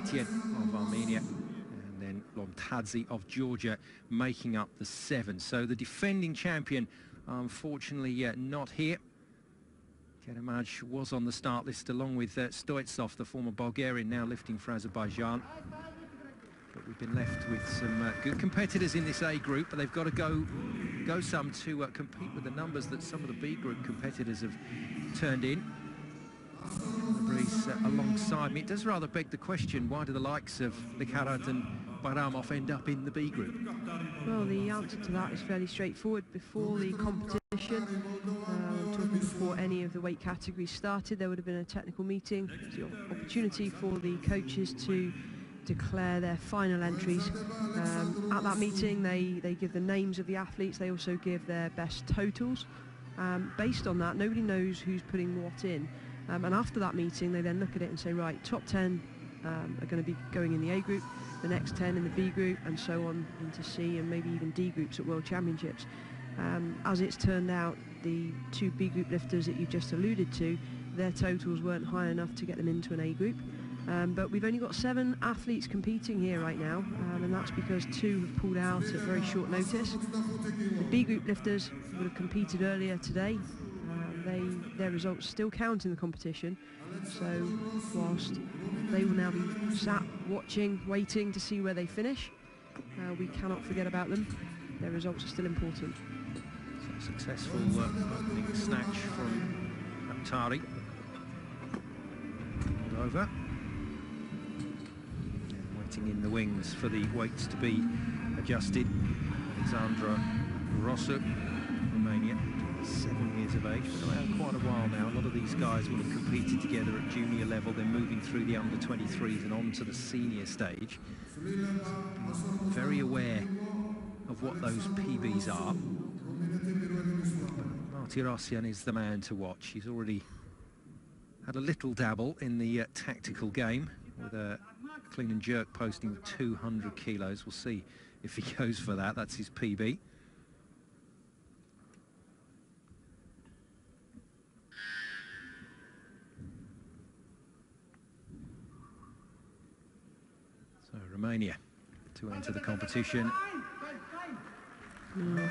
Karapetyan of Armenia, and then Lontadze of Georgia making up the 7. So the defending champion, unfortunately, not here. Kerimaj was on the start list along with Stoitsov, the former Bulgarian, now lifting for Azerbaijan. But we've been left with some good competitors in this A group, but they've got to go some to compete with the numbers that some of the B group competitors have turned in. The breeze alongside me. It does rather beg the question, why do the likes of Likharad and Bayramov end up in the B group? Well, the answer to that is fairly straightforward. Before the competition, talking before any of the weight categories started, there would have been a technical meeting, the opportunity for the coaches to declare their final entries. At that meeting, they give the names of the athletes. They also give their best totals. Based on that, nobody knows who's putting what in. And after that meeting, they then look at it and say, right, top 10 are going to be going in the A group, the next 10 in the B group, and so on into C and maybe even D groups at World Championships. As it's turned out, the 2 B group lifters that you just alluded to, their totals weren't high enough to get them into an A group. But we've only got 7 athletes competing here right now, and that's because 2 have pulled out at very short notice. The B group lifters would have competed earlier today. Their results still count in the competition, so whilst they will now be sat watching, waiting to see where they finish, we cannot forget about them. Their results are still important. So successful opening snatch from Khattari. Over. Waiting in the wings for the weights to be adjusted. Alexandra Rosu, Romania, 7 years of age, been around quite a while now. A lot of these guys will have competed together at junior level, then moving through the under-23s and on to the senior stage. Very aware of what those PBs are. Martirosyan is the man to watch. He's already had a little dabble in the tactical game with a clean and jerk posting of 200 kilos. We'll see if he goes for that. That's his PB. So Romania to enter the competition.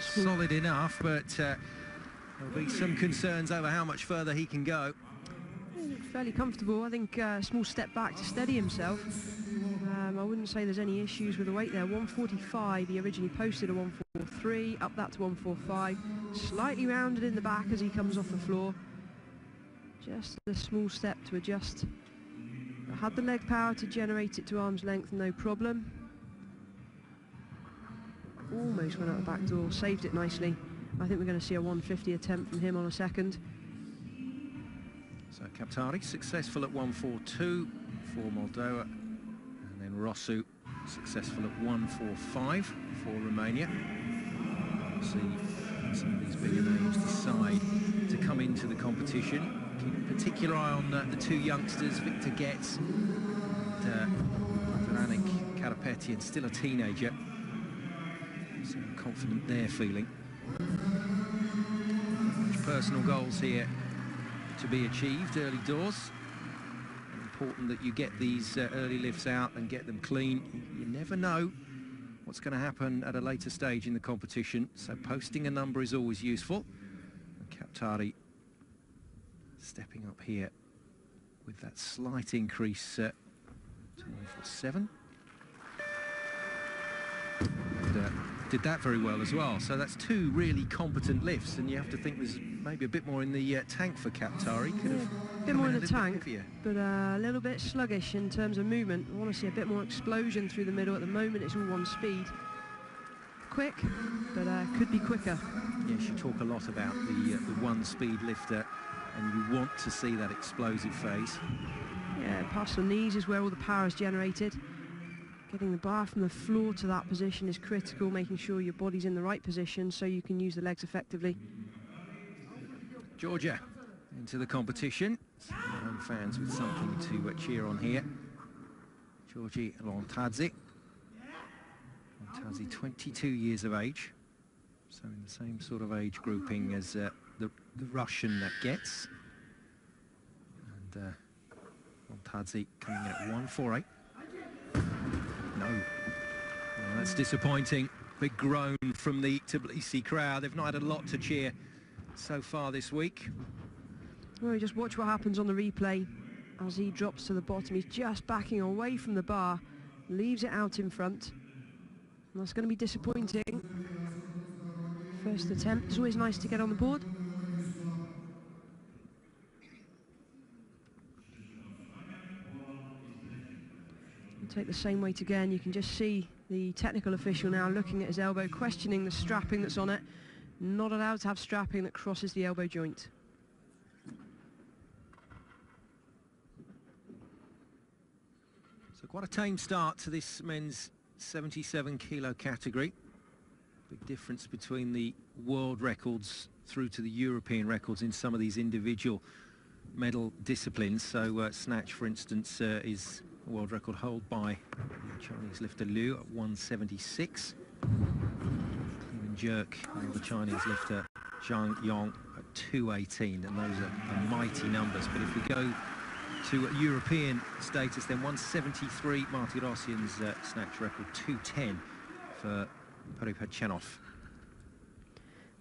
Solid enough, but there'll be some concerns over how much further he can go. Fairly comfortable. I think a small step back to steady himself. I wouldn't say there's any issues with the weight there. 145, he originally posted a 143, up that to 145. Slightly rounded in the back as he comes off the floor. Just a small step to adjust. Had the leg power to generate it to arm's length, no problem. Almost went out the back door, saved it nicely. I think we're going to see a 150 attempt from him on a second. So Khattari successful at 142 for Moldova, and then Rosu successful at 145 for Romania. We'll see some of these bigger names decide to come into the competition. Keep a particular eye on the 2 youngsters, Victor Getz and Veranik Karapetyan, still a teenager. So confident they're feeling. Personal goals here to be achieved early doors. Important that you get these early lifts out and get them clean. You never know what's going to happen at a later stage in the competition, so posting a number is always useful. And Khattari stepping up here with that slight increase to 147. And did that very well as well. So that's 2 really competent lifts, and you have to think there's maybe a bit more in the tank for Khattari. Could have a bit more in the tank, but a little bit sluggish in terms of movement. I want to see a bit more explosion through the middle. At the moment, it's all one speed. Quick, but could be quicker. Yes, you talk a lot about the one-speed lifter, and you want to see that explosive phase. Yeah, past the knees is where all the power is generated. Getting the bar from the floor to that position is critical, making sure your body's in the right position so you can use the legs effectively. Georgia into the competition. Home fans with something to cheer on here. Georgi Lontadze. Lontadze, 22 years of age. So in the same sort of age grouping as the Russian Getz. And Lontadze coming in at 148. No. Well, that's disappointing. Big groan from the Tbilisi crowd. They've not had a lot to cheer so far this week. Well, just watch what happens on the replay as he drops to the bottom. He's just backing away from the bar, leaves it out in front. And that's going to be disappointing. First attempt. It's always nice to get on the board. Take the same weight again. You can just see the technical official now looking at his elbow, questioning the strapping that's on it. Not allowed to have strapping that crosses the elbow joint. So quite a tame start to this men's 77 kilo category. Big difference between the world records through to the European records in some of these individual medal disciplines. So snatch, for instance, is a world record held by the Chinese lifter Liu at 176. Clean and jerk of the Chinese lifter Zhang Yong at 218, and those are mighty numbers. But if we go to European status, then 173, Marty Rossian's snatch record, 210 for Peripatchenov.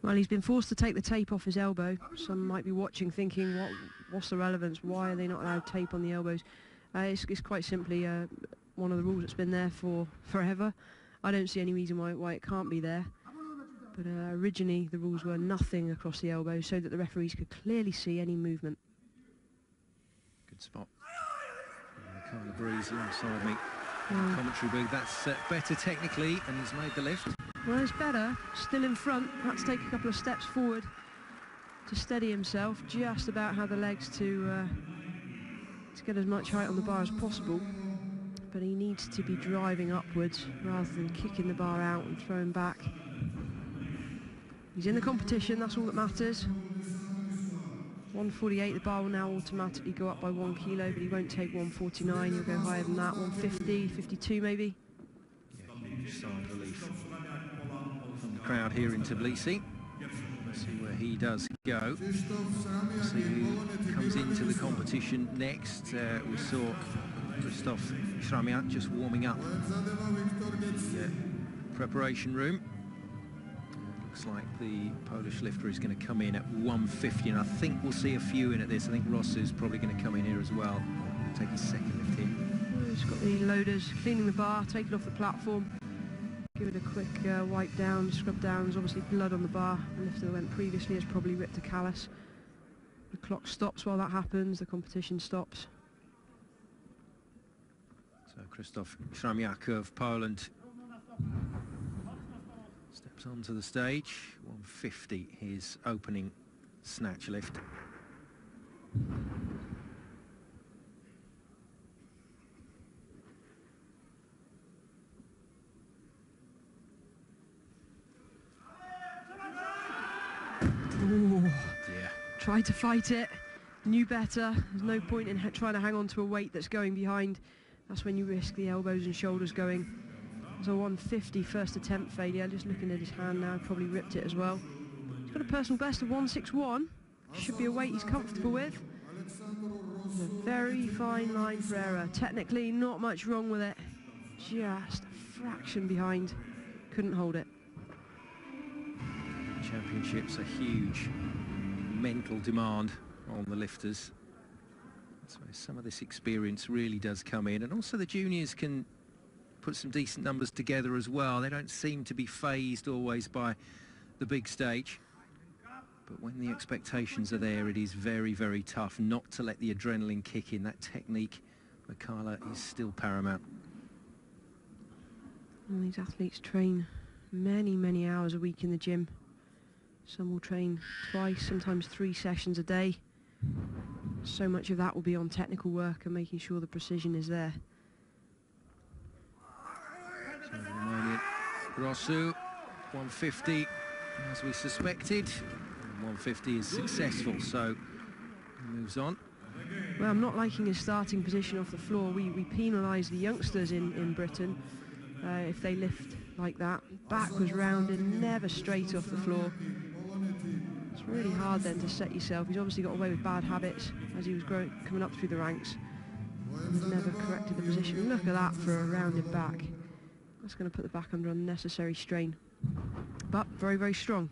Well, he's been forced to take the tape off his elbow. Some might be watching thinking, what's the relevance? Why are they not allowed tape on the elbows? It's quite simply one of the rules that's been there for forever. I don't see any reason why it can't be there. But originally the rules were nothing across the elbow so that the referees could clearly see any movement. Good spot. Carla Breeze alongside me. Commentary booth. That's better technically, and he's made the lift. Well, it's better. Still in front. Had to take a couple of steps forward to steady himself. Just about had the legs to get as much height on the bar as possible. But he needs to be driving upwards rather than kicking the bar out and throwing back. He's in the competition. That's all that matters. 148, the bar will now automatically go up by 1 kilo, but he won't take 149, he'll go higher than that, 150, 52 maybe. Yeah, huge sigh of relief from the crowd here in Tbilisi. Let's see where he does go. See who comes into the competition next. We saw Krzysztof Shramiak just warming up in the preparation room. Looks like the Polish lifter is going to come in at 150, and I think we'll see a few in at this. I think Ross is probably going to come in here as well. Take his second lift in. He's got the loaders cleaning the bar, taking off the platform. Give it a quick wipe down, scrub down. There's obviously blood on the bar. The lifter that went previously has probably ripped a callus. The clock stops while that happens. The competition stops. So Krzysztof Shramiak of Poland steps onto the stage. 150, his opening snatch lift. Ooh. Yeah. Tried to fight it, knew better. There's no point in trying to hang on to a weight that's going behind. That's when you risk the elbows and shoulders going. So 150 first attempt failure. Just looking at his hand now, probably ripped it as well. He's got a personal best of 161. Should be a weight he's comfortable with. A very fine line for error. Technically not much wrong with it. Just a fraction behind. Couldn't hold it. Championships, a huge mental demand on the lifters. That's where some of this experience really does come in. And also the juniors can put some decent numbers together as well. They don't seem to be fazed always by the big stage. But when the expectations are there, it is very, very tough not to let the adrenaline kick in. That technique, Mikhaila, is still paramount. Well, these athletes train many, many hours a week in the gym. Some will train twice, sometimes 3 sessions a day. So much of that will be on technical work and making sure the precision is there. So the Romanian Rosu, 150, as we suspected. 150 is successful, so he moves on. Well, I'm not liking his starting position off the floor. We penalise the youngsters in Britain if they lift like that. Back was rounded, never straight off the floor. It's really hard then to set yourself. He's obviously got away with bad habits as he was coming up through the ranks. He's never corrected the position. Look at that for a rounded back. That's going to put the back under unnecessary strain. But very, very strong.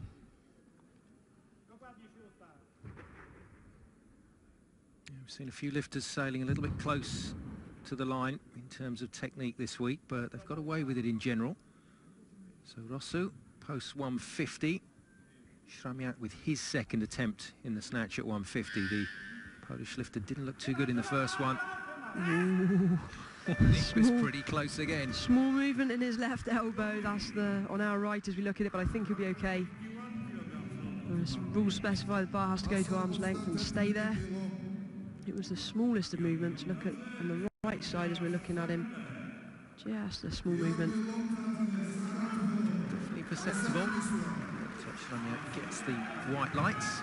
Yeah, we've seen a few lifters sailing a little bit close to the line in terms of technique this week, but they've got away with it in general. So Rossu posts 150. Shramiak with his second attempt in the snatch at 150. The Polish lifter didn't look too good in the first one. It was pretty close again. Small movement in his left elbow. That's on our right as we look at it, but I think he'll be okay. The rules specify the bar has to go to arm's length and stay there. It was the smallest of movements. Look at on the right side as we're looking at him. Just a small movement. Definitely perceptible. Shramiak gets the white lights.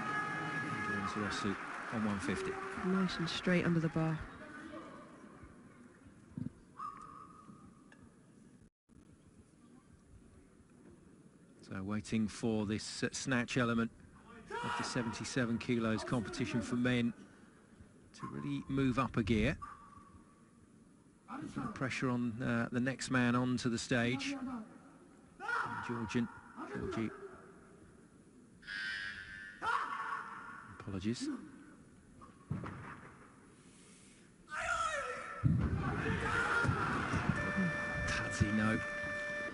Joins Rossu on 150. Nice and straight under the bar. So waiting for this snatch element of the 77 kilos competition for men to really move up a gear. Put pressure on the next man onto the Georgie. Apologies. Tadzi, no.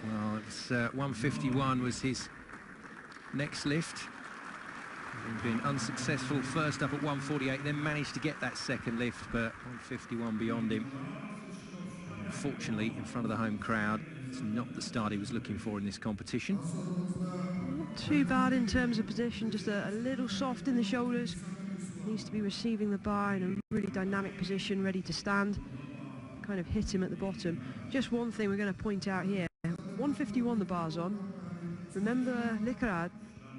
Well, it was 151 was his next lift. Having been unsuccessful first up at 148, then managed to get that second lift, but 151 beyond him. Unfortunately, in front of the home crowd, it's not the start he was looking for in this competition. Not too bad in terms of position, just a little soft in the shoulders. Needs to be receiving the bar in a really dynamic position, ready to stand. Kind of hit him at the bottom. Just one thing we're going to point out here. 151 the bar's on. Remember Likarad,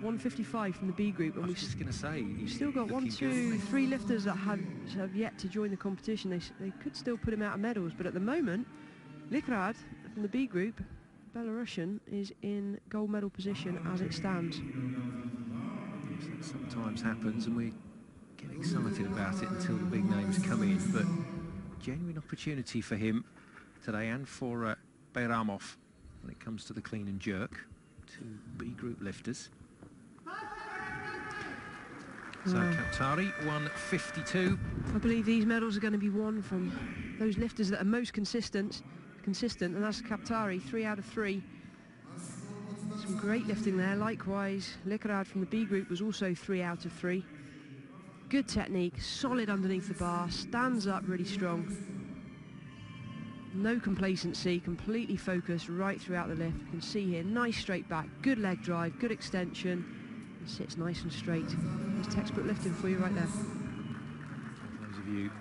155 from the B group. And I was just going to say, we've still got 1, 2, 3 lifters that have yet to join the competition. They could still put him out of medals, but at the moment, Likarad from the B group, Belarusian, is in gold medal position as it stands. That sometimes happens, and we get excited about it until the big names come in, but genuine opportunity for him today and for Bayramov when it comes to the clean and jerk, two B group lifters. So Kaptari 152. I believe these medals are going to be won from those lifters that are most consistent, and that's Kaptari, 3 out of 3. Some great lifting there. Likewise, Likarad from the B group was also 3 out of 3. Good technique, solid underneath the bar, stands up really strong. No complacency, completely focused right throughout the lift. You can see here, nice straight back, good leg drive, good extension. It sits nice and straight. There's textbook lifting for you right there. For those of you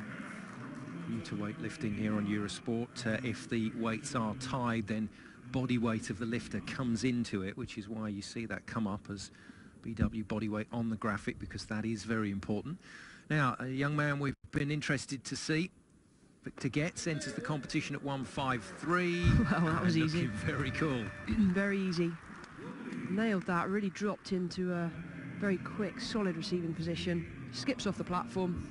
new to weightlifting here on Eurosport, if the weights are tied, then body weight of the lifter comes into it, which is why you see that come up as BW body weight on the graphic, because that is very important. Now, a young man we've been interested to see, Victor Getz, enters the competition at 153. Well, that was easy. Very cool. Very easy. Nailed that, really dropped into a very quick, solid receiving position. Skips off the platform.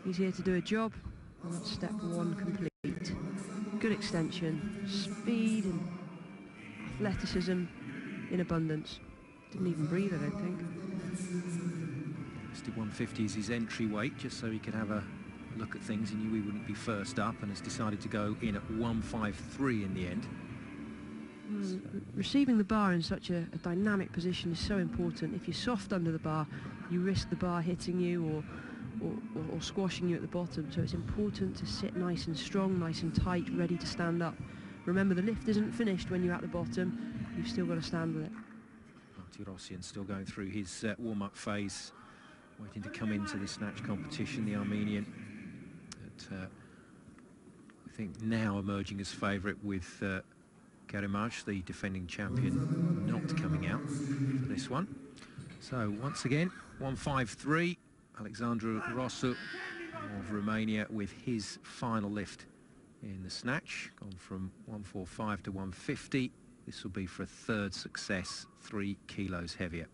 He's here to do a job, and that's step 1 complete. Good extension, speed and athleticism in abundance. Didn't even breathe, I don't think. 150 is his entry weight, just so he could have a look at things. He knew he wouldn't be first up and has decided to go in at 153 in the end. Receiving the bar in such a dynamic position is so important. If you're soft under the bar, you risk the bar hitting you or squashing you at the bottom. So it's important to sit nice and strong, nice and tight, ready to stand up. Remember, the lift isn't finished when you're at the bottom. You've still got to stand with it. Martirosyan still going through his warm-up phase, waiting to come into the snatch competition, the Armenian. I think now emerging as favourite with Karimaj, the defending champion, not coming out for this one. So once again, 153, Alexandru Rossu of Romania with his final lift in the snatch, gone from 145 to 150. This will be for a third success, 3 kilos heavier.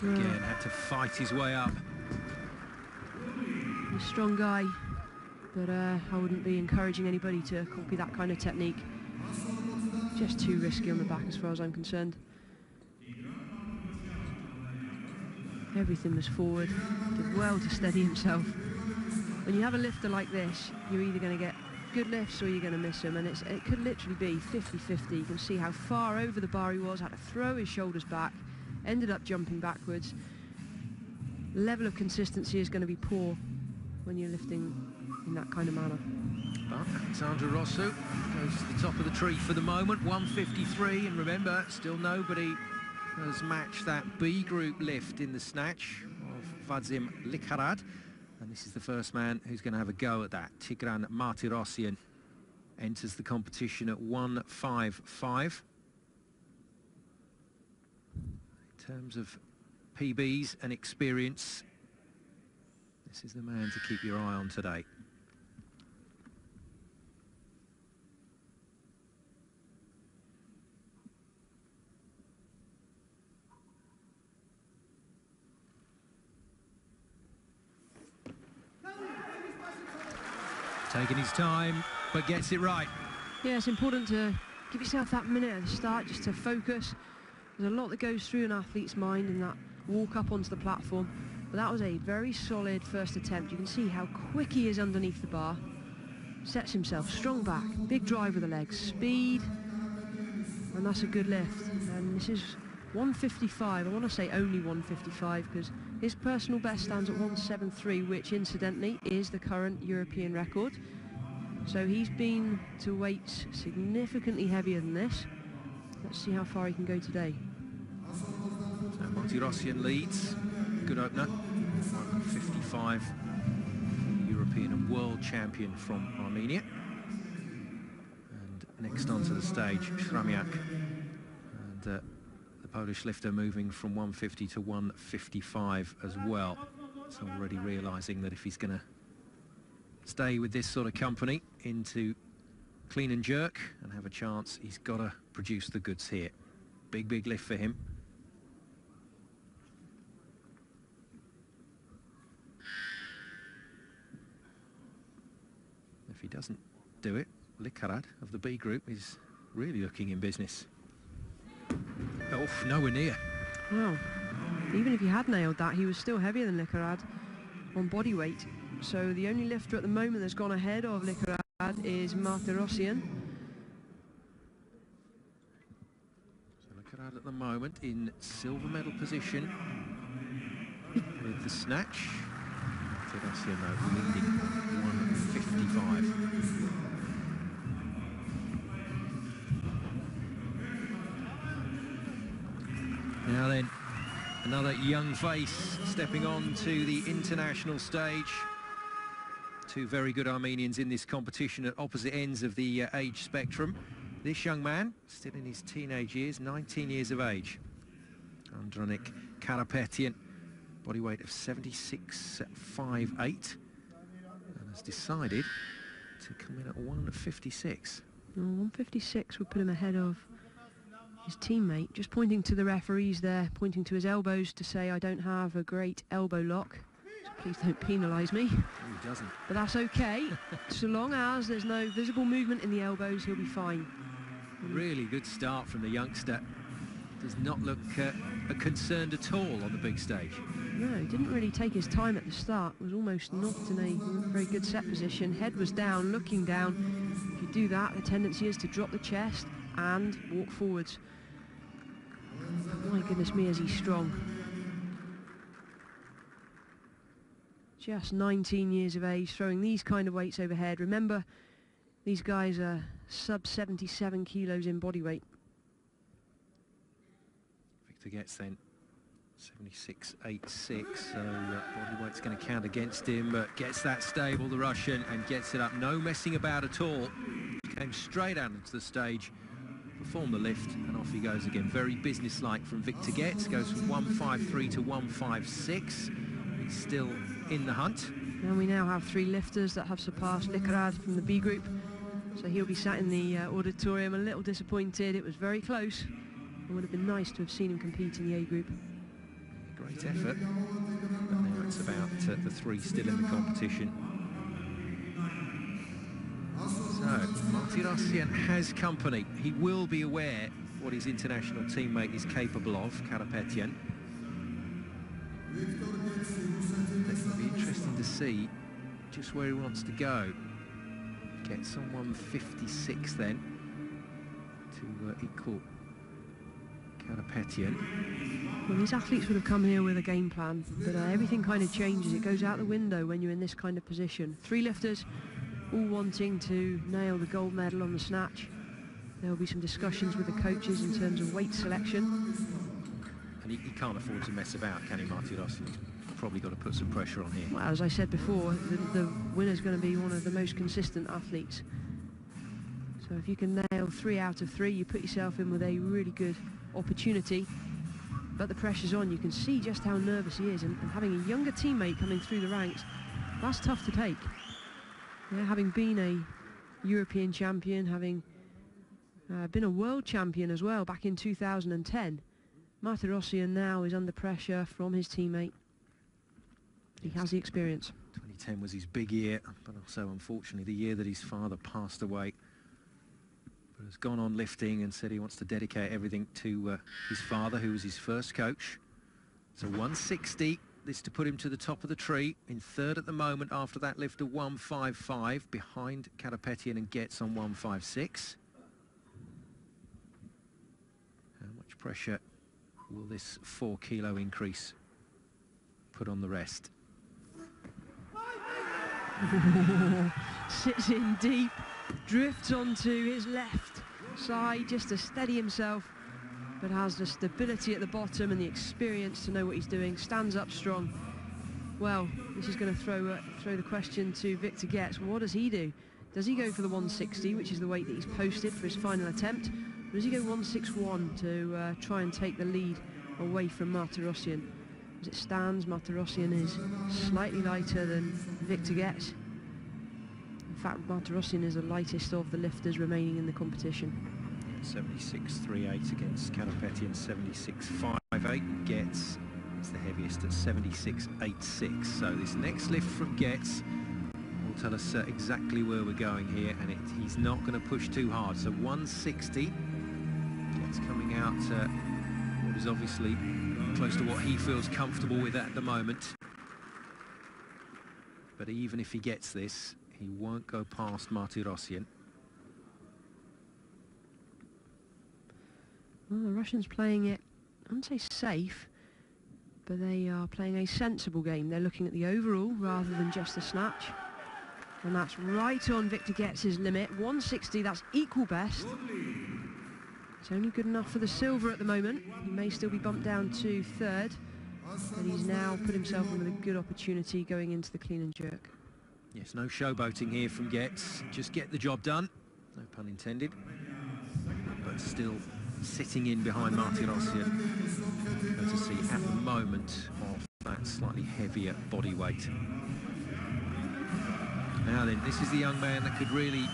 Again, had to fight his way up. He's a strong guy, but I wouldn't be encouraging anybody to copy that kind of technique. Just too risky on the back as far as I'm concerned. Everything was forward, did well to steady himself. When you have a lifter like this, you're either going to get good lifts or you're going to miss them, and it could literally be 50-50. You can see how far over the bar he was, had to throw his shoulders back, ended up jumping backwards. Level of consistency is going to be poor when you're lifting in that kind of manner. But Alexandra Rosso goes to the top of the tree for the moment, 153, and remember, still nobody has matched that B group lift in the snatch of Vadzim Likarad, and this is the first man who's going to have a go at that. Tigran Martirosyan enters the competition at 155. In terms of PBs and experience, this is the man to keep your eye on today. Taking his time, but gets it right. Yeah, it's important to give yourself that minute at the start just to focus. There's a lot that goes through an athlete's mind in that walk up onto the platform, but that was a very solid first attempt. You can see how quick he is underneath the bar. Sets himself strong back, big drive with the legs, speed, and that's a good lift. And this is 155. I want to say only 155 because his personal best stands at 173, which incidentally is the current European record. So he's been to weights significantly heavier than this. Let's see how far he can go today. So Martirosyan leads. Good opener. 155. European and world champion from Armenia. And next onto the stage, Shramiak. And the Polish lifter moving from 150 to 155 as well. So already realising that if he's going to stay with this sort of company into clean and jerk and have a chance, he's got to produce the goods here. Big lift for him. If he doesn't do it, Likarad of the B group is really looking in business. Oh, nowhere near. Well, even if he had nailed that, he was still heavier than Likarad on body weight. So the only lifter at the moment that's gone ahead of Likarad is Martirosyan. So Likarad at the moment in silver medal position with the snatch. Martirosyan though leading 155. Now then, another young face stepping on to the international stage. Two very good Armenians in this competition at opposite ends of the age spectrum. This young man, still in his teenage years, 19 years of age. Andronik Karapetyan, body weight of 76.58, and has decided to come in at 156. Well, 156 would put him ahead of his teammate, just pointing to the referees there, pointing to his elbows to say, I don't have a great elbow lock, so please don't penalise me. Oh, he doesn't. But that's okay, so long as there's no visible movement in the elbows, he'll be fine. Really good start from the youngster. Does not look concerned at all on the big stage. No, he didn't really take his time at the start, was almost knocked in a very good set position. Head was down, looking down. If you do that, the tendency is to drop the chest and walk forwards. My goodness me, is he strong. Just 19 years of age, throwing these kind of weights overhead. Remember, these guys are sub 77 kilos in body weight. Victor gets then 76.86, so body weight's going to count against him, but gets that stable, the Russian, and gets it up. No messing about at all. Came straight out into the stage, performed the lift, and off he goes again. Very businesslike from Victor Getz. Goes from 153 to 156. He's still in the hunt. And we now have three lifters that have surpassed Likarad from the B group. So he'll be sat in the auditorium a little disappointed. It was very close. It would have been nice to have seen him compete in the A group. Great effort. But now it's about the three still in the competition. So, Martirosyan has company. He will be aware what his international teammate is capable of, Karapetyan. It'll be interesting to see just where he wants to go. Gets on 156 then to equal Karapetyan. Well, these athletes would have come here with a game plan, but everything kind of changes. It goes out the window when you're in this kind of position. Three lifters all wanting to nail the gold medal on the snatch. There will be some discussions with the coaches in terms of weight selection. And he can't afford to mess about, can he, Martirosyan? He's probably got to put some pressure on here. Well, as I said before, the winner's going to be one of the most consistent athletes. So if you can nail 3 out of 3, you put yourself in with a really good opportunity. But the pressure's on. You can see just how nervous he is, and having a younger teammate coming through the ranks, that's tough to take. Yeah, having been a European champion, having been a world champion as well back in 2010, Martirosyan now is under pressure from his teammate. He has the experience. 2010 was his big year, but also unfortunately the year that his father passed away. But has gone on lifting and said he wants to dedicate everything to his father, who was his first coach. So 160. This to put him to the top of the tree, in third at the moment after that lift of 155, behind Karapetyan and Getz on 156. How much pressure will this 4 kilo increase put on the rest? Sits in deep, drifts onto his left side just to steady himself, but has the stability at the bottom and the experience to know what he's doing, stands up strong. Well, this is going to throw the question to Victor Getz. What does he do? Does he go for the 160, which is the weight that he's posted for his final attempt? Or does he go 161 to try and take the lead away from Martirosyan? As it stands, Martirosyan is slightly lighter than Victor Getz. In fact, Martirosyan is the lightest of the lifters remaining in the competition. 76.38 against Karapetyan, 76.58. Getz is the heaviest at 76.86. So this next lift from Getz will tell us exactly where we're going here, and he's not going to push too hard. So 160. Getz coming out what is obviously close to what he feels comfortable with at the moment. But even if he gets this, he won't go past Martirosyan. Well, the Russians playing it, I wouldn't say safe, but they are playing a sensible game. They're looking at the overall rather than just the snatch. And that's right on Victor Getz's limit. 160, that's equal best. It's only good enough for the silver at the moment. He may still be bumped down to third, but he's now put himself in with a good opportunity going into the clean and jerk. Yes, no showboating here from Getz. Just get the job done. No pun intended. But still sitting in behind Martirosyan, courtesy at the moment of that slightly heavier body weight. Now then, this is the young man that could really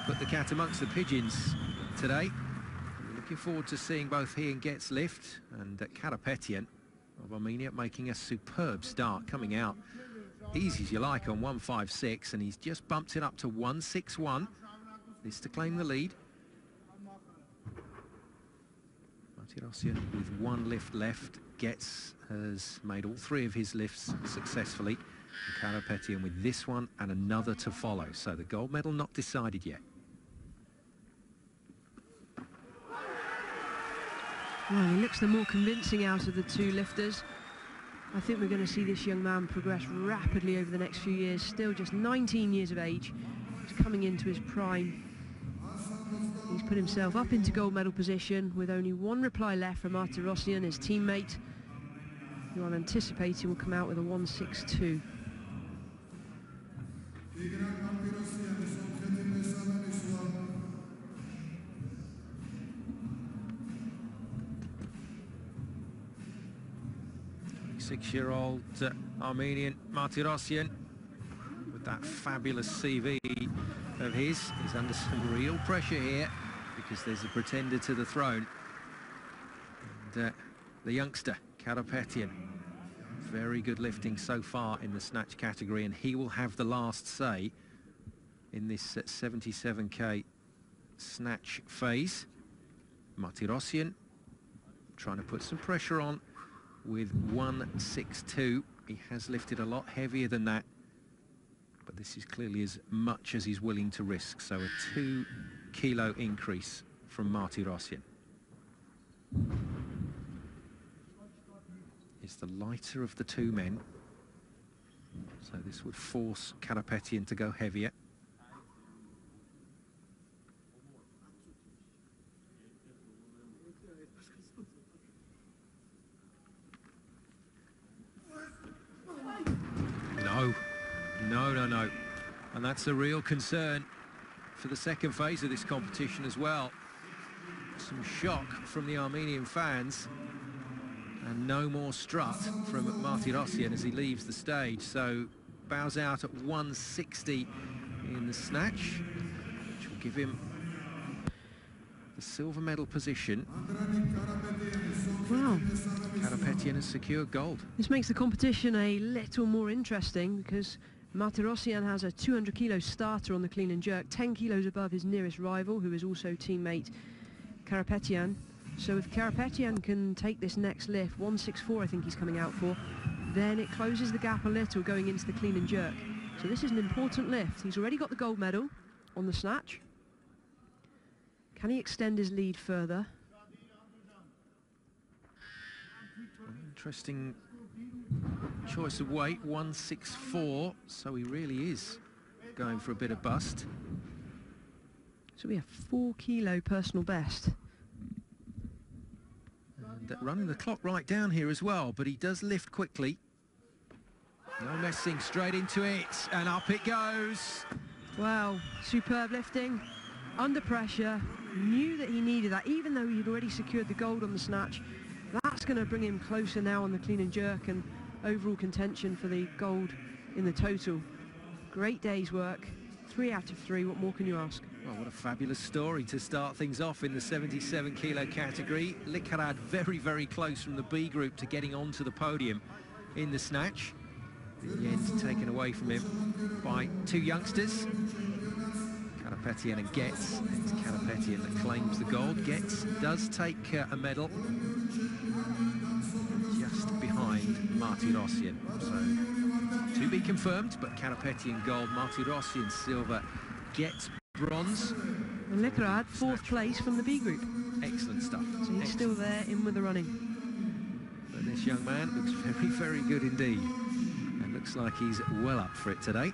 put the cat amongst the pigeons today. We're looking forward to seeing both he and Getz lift, and Karapetyan of Armenia making a superb start, coming out easy as you like on 156, and he's just bumped it up to 161. This to claim the lead. Martirosyan with one lift left. Getz has made all 3 of his lifts successfully. And Karapetyan with this one and another to follow. So the gold medal not decided yet. Well, he looks the more convincing out of the 2 lifters. I think we're going to see this young man progress rapidly over the next few years. Still just 19 years of age. He's coming into his prime. He's put himself up into gold medal position with only one reply left from Martirosyan, his teammate, who I'm anticipating will come out with a 162. Six-year-old Armenian Martirosyan, with that fabulous CV of his, is under some real pressure here because there's a pretender to the throne. And the youngster, Karapetyan, Very good lifting so far in the snatch category, and he will have the last say in this 77k snatch phase. Martirosyan trying to put some pressure on with 162. He has lifted a lot heavier than that, but this is clearly as much as he's willing to risk. So a 2 kilo increase from Martirosyan. He's the lighter of the two men, so this would force Karapetyan to go heavier. No. And that's a real concern for the second phase of this competition as well. Some shock from the Armenian fans, and no more strut from Martirosyan as he leaves the stage. So bows out at 160 in the snatch, which will give him the silver medal position. Wow. Karapetyan has secured gold. This makes the competition a little more interesting because Martirosyan has a 200 kilo starter on the clean and jerk, 10 kilos above his nearest rival, who is also teammate Karapetyan. So if Karapetyan can take this next lift, 164 I think he's coming out for, then it closes the gap a little going into the clean and jerk. So this is an important lift. He's already got the gold medal on the snatch. Can he extend his lead further? Interesting choice of weight, 164, so he really is going for a bit of bust. So we have 4 kilo personal best. And running the clock right down here as well, but he does lift quickly. No messing, straight into it, and up it goes. Wow, superb lifting, under pressure, knew that he needed that, even though he'd already secured the gold on the snatch. That's going to bring him closer now on the clean and jerk and overall contention for the gold in the total. Great day's work, 3 out of 3, what more can you ask? Well, what a fabulous story to start things off in the 77 kilo category. Likarad very close from the B group to getting onto the podium in the snatch. In the end, taken away from him by 2 youngsters, Karapetyan and Getz. It's Karapetyan that claims the gold. Getz does take a medal just behind Martirosyan. So to be confirmed, but Karapetyan gold, Martirosyan silver, Getz bronze. And Likarad 4th place from the B group. Excellent stuff. So he's still there, in with the running. But this young man looks very good indeed. And looks like he's well up for it today.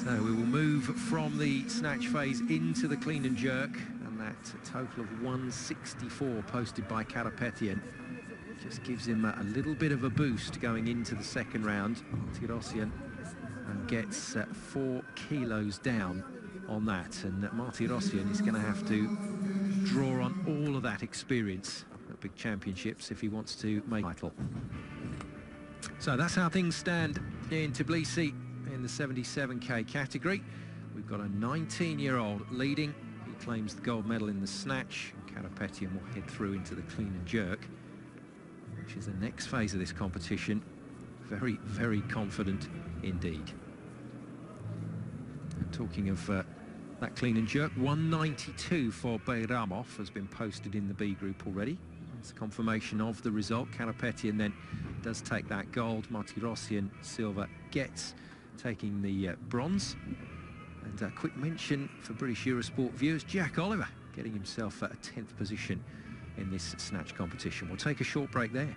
So we will move from the snatch phase into the clean and jerk, and that total of 164 posted by Karapetyan just gives him a little bit of a boost going into the second round. Martirosyan gets 4 kilos down on that, and Martirosyan is going to have to draw on all of that experience at big championships if he wants to make a title. So that's how things stand in Tbilisi in the 77k category. We've got a 19-year-old leading. He claims the gold medal in the snatch. Karapetyan will head through into the clean and jerk, which is the next phase of this competition. Very confident indeed. And talking of that clean and jerk, 192 for Bayramov has been posted in the B group already. It's confirmation of the result. Karapetyan then does take that gold. Martirosyan silver, Getz taking the bronze. And a quick mention for British Eurosport viewers, Jack Oliver getting himself a 10th position in this snatch competition. We'll take a short break there.